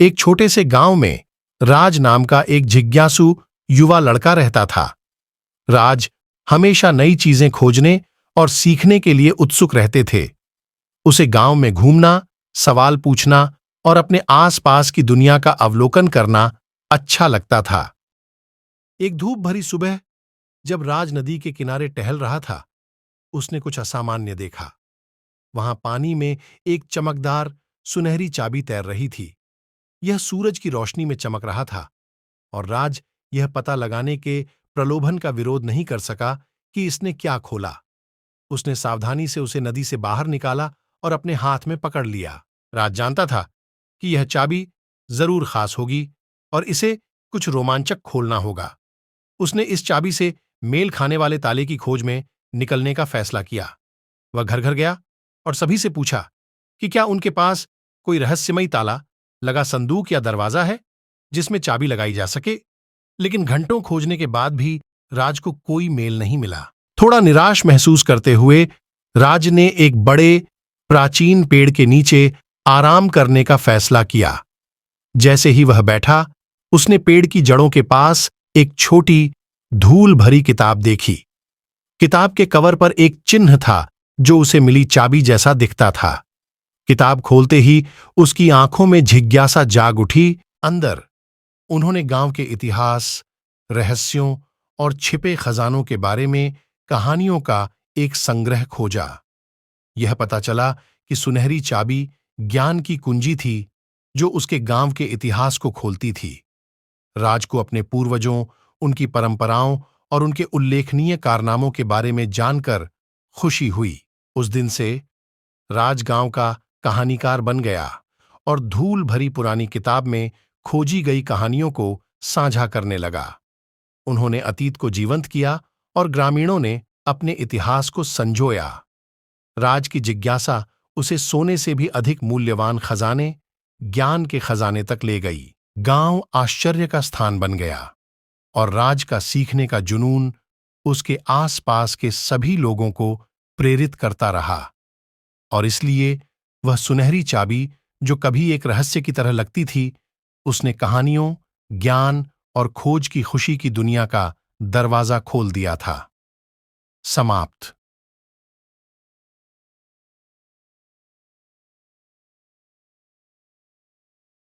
एक छोटे से गांव में राज नाम का एक जिज्ञासु युवा लड़का रहता था। राज हमेशा नई चीजें खोजने और सीखने के लिए उत्सुक रहते थे। उसे गांव में घूमना, सवाल पूछना और अपने आसपास की दुनिया का अवलोकन करना अच्छा लगता था। एक धूप भरी सुबह जब राज नदी के किनारे टहल रहा था, उसने कुछ असामान्य देखा। वहां पानी में एक चमकदार सुनहरी चाबी तैर रही थी। यह सूरज की रोशनी में चमक रहा था और राज यह पता लगाने के प्रलोभन का विरोध नहीं कर सका कि इसने क्या खोला। उसने सावधानी से उसे नदी से बाहर निकाला और अपने हाथ में पकड़ लिया। राज जानता था कि यह चाबी जरूर खास होगी और इसे कुछ रोमांचक खोलना होगा। उसने इस चाबी से मेल खाने वाले ताले की खोज में निकलने का फैसला किया। वह घर घर गया और सभी से पूछा कि क्या उनके पास कोई रहस्यमयी ताला लगा संदूक या दरवाजा है जिसमें चाबी लगाई जा सके। लेकिन घंटों खोजने के बाद भी राज को कोई मेल नहीं मिला। थोड़ा निराश महसूस करते हुए राज ने एक बड़े प्राचीन पेड़ के नीचे आराम करने का फैसला किया। जैसे ही वह बैठा, उसने पेड़ की जड़ों के पास एक छोटी धूल भरी किताब देखी। किताब के कवर पर एक चिन्ह था जो उसे मिली चाबी जैसा दिखता था। किताब खोलते ही उसकी आंखों में जिज्ञासा जाग उठी। अंदर उन्होंने गांव के इतिहास, रहस्यों और छिपे खजानों के बारे में कहानियों का एक संग्रह खोजा। यह पता चला कि सुनहरी चाबी ज्ञान की कुंजी थी जो उसके गांव के इतिहास को खोलती थी। राज को अपने पूर्वजों, उनकी परंपराओं और उनके उल्लेखनीय कारनामों के बारे में जानकर खुशी हुई। उस दिन से राज गांव का कहानीकार बन गया और धूल भरी पुरानी किताब में खोजी गई कहानियों को साझा करने लगा। उन्होंने अतीत को जीवंत किया और ग्रामीणों ने अपने इतिहास को संजोया। राज की जिज्ञासा उसे सोने से भी अधिक मूल्यवान खजाने, ज्ञान के खजाने तक ले गई। गांव आश्चर्य का स्थान बन गया और राज का सीखने का जुनून उसके आसपास के सभी लोगों को प्रेरित करता रहा। और इसलिए वह सुनहरी चाबी, जो कभी एक रहस्य की तरह लगती थी, उसने कहानियों, ज्ञान और खोज की खुशी की दुनिया का दरवाजा खोल दिया था। समाप्त।